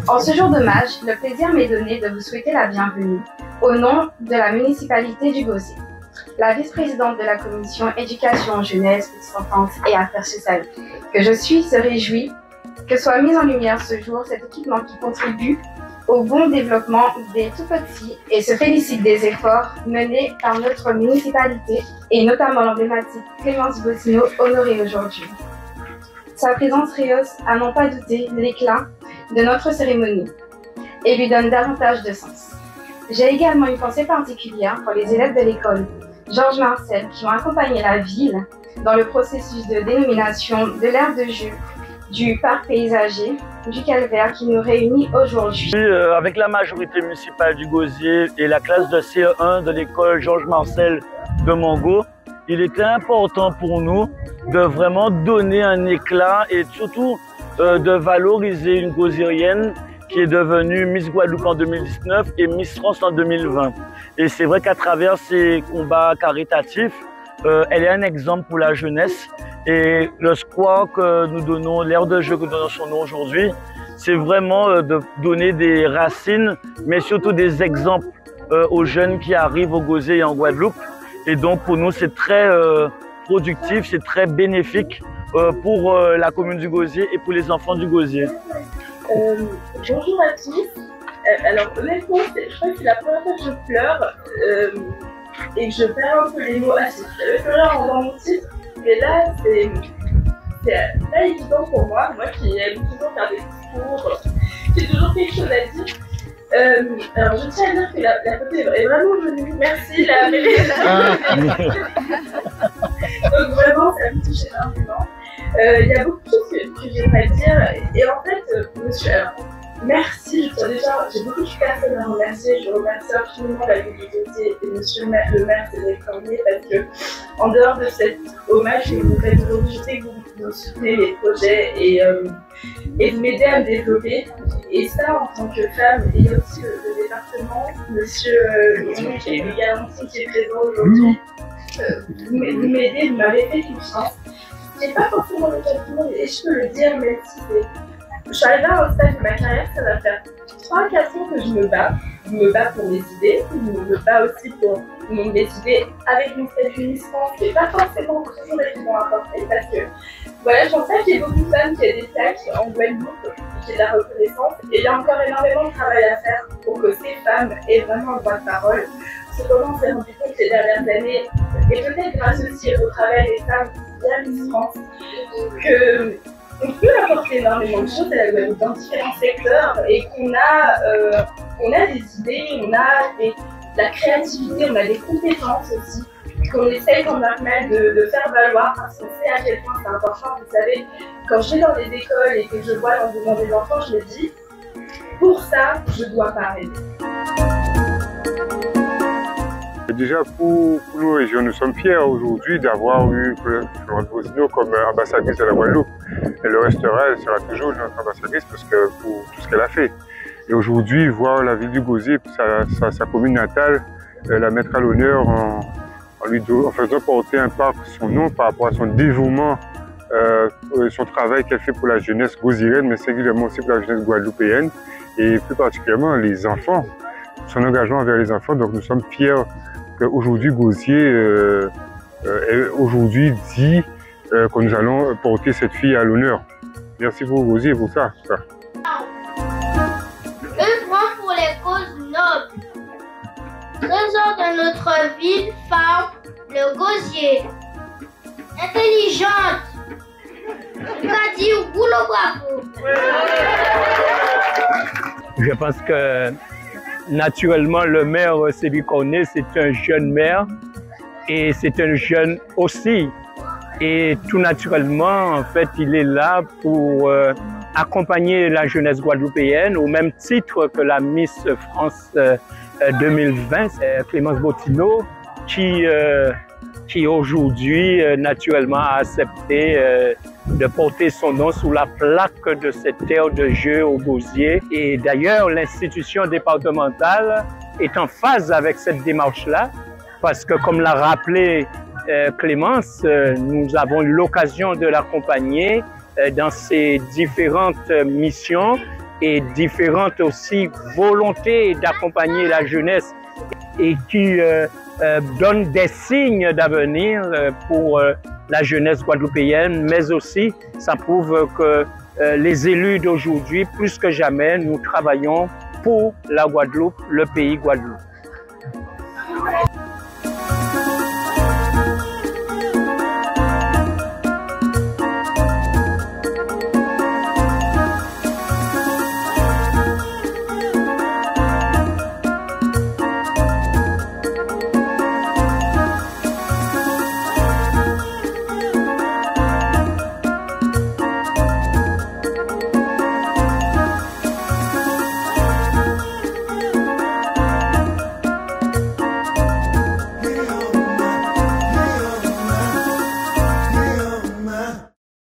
En ce jour d'hommage, le plaisir m'est donné de vous souhaiter la bienvenue au nom de la municipalité du Gosier. La vice-présidente de la commission éducation, jeunesse, petite enfance et affaires sociales que je suis se réjouit que soit mise en lumière ce jour cet équipement qui contribue au bon développement des tout-petits et se félicite des efforts menés par notre municipalité et notamment l'emblématique Clémence Bottineau honorée aujourd'hui. Sa présence rehausse à n'en pas douter l'éclat de notre cérémonie et lui donne davantage de sens. J'ai également une pensée particulière pour les élèves de l'école Georges Marcel qui ont accompagné la ville dans le processus de dénomination de l'aire de jeu du parc paysager du Calvaire qui nous réunit aujourd'hui. Avec la majorité municipale du Gosier et la classe de CE1 de l'école Georges Marcel de Mongo, il était important pour nous de vraiment donner un éclat et surtout de valoriser une gosiérienne qui est devenue Miss Guadeloupe en 2019 et Miss France en 2020. Et c'est vrai qu'à travers ces combats caritatifs, elle est un exemple pour la jeunesse. Et le square que nous donnons, l'aire de jeu que nous donnons son nom aujourd'hui, c'est vraiment de donner des racines, mais surtout des exemples aux jeunes qui arrivent au Gosier et en Guadeloupe. Et donc pour nous, c'est très productif, c'est très bénéfique pour la commune du Gosier et pour les enfants du Gosier. Bonjour à tous. Alors honnêtement, je crois que c'est la première fois que je pleure et que je perds un peu les mots. J'avais pleuré en dans mon titre, mais là c'est pas évident pour moi qui aime toujours faire des discours, j'ai toujours quelque chose à dire. Alors je tiens à dire que la photo est vraiment jolie, merci la réalisation. Donc vraiment ça me touche énormément. Il y a beaucoup de choses que j'aimerais dire et en fait, monsieur, alors, merci, j'ai beaucoup de personnes à remercier. Je remercie absolument la ville du Gosier et monsieur le maire Cédric Cormier parce que, en dehors de cet hommage que vous faites aujourd'hui, je sais que vous soutenez les projets et vous m'aidez à me développer. Et ça, en tant que femme, et aussi le département, monsieur Galantine qui est présent aujourd'hui, vous m'aidez, vous m'avez fait confiance. J'ai pas forcément le cas de tout le monde et je peux le dire même si c'est... Je suis arrivée à un stade de ma carrière, ça va faire 3-4 ans que je me bats. Je me bats pour mes idées, je me bats aussi pour mes idées avec mon statut Miss France, qui n'est pas forcément toujours évident à porter parce que voilà, je pense pas qu'il y ait beaucoup de femmes qui aient des plaques en Guadeloupe et qui aient de la reconnaissance. Et il y a encore énormément de travail à faire pour que ces femmes aient vraiment le droit de parole. Parce que comment on s'est rendu compte ces dernières années, et peut-être grâce aussi au travail des femmes via Miss France, qu'on peut apporter énormément de choses à la Guadeloupe dans différents secteurs et qu'on a des idées, on a de la créativité, on a des compétences aussi qu'on essaye tant bien que mal de faire valoir parce qu'on sait à quel point c'est important. Vous savez, quand je vais dans des écoles et que je vois l'engouement des enfants, je me dis, pour ça, je dois parler. Déjà pour nos régions, nous sommes fiers aujourd'hui d'avoir eu Clémence Bottineau comme ambassadrice de la Guadeloupe. Elle le restera, elle sera toujours notre ambassadrice parce que pour tout ce qu'elle a fait. Et aujourd'hui, voir la ville du Gosier, sa commune natale, la mettre à l'honneur en faisant porter un parc son nom par rapport à son dévouement, son travail qu'elle fait pour la jeunesse gosiérienne, mais singulièrement aussi pour la jeunesse guadeloupéenne et plus particulièrement les enfants, son engagement envers les enfants. Donc nous sommes fiers qu'aujourd'hui Gosier aujourd'hui dit que nous allons porter cette fille à l'honneur. Merci pour Gosier pour ça. Œuvrons pour les causes nobles. Trésor de notre ville, femme, le Gosier. Intelligente. Tu vas dire boulot bravo. Je pense que naturellement le maire Cédric Cormier, c'est un jeune maire et c'est un jeune aussi. Et tout naturellement, en fait, il est là pour accompagner la jeunesse guadeloupéenne au même titre que la Miss France 2020, c'est Clémence Bottineau qui aujourd'hui naturellement a accepté de porter son nom sous la plaque de cette terre de jeu au Gosier. Et d'ailleurs, l'institution départementale est en phase avec cette démarche-là, parce que comme l'a rappelé Clémence, nous avons eu l'occasion de l'accompagner dans ses différentes missions et différentes aussi volontés d'accompagner la jeunesse et qui donne des signes d'avenir pour la jeunesse guadeloupéenne, mais aussi ça prouve que les élus d'aujourd'hui, plus que jamais, nous travaillons pour la Guadeloupe, le pays Guadeloupe.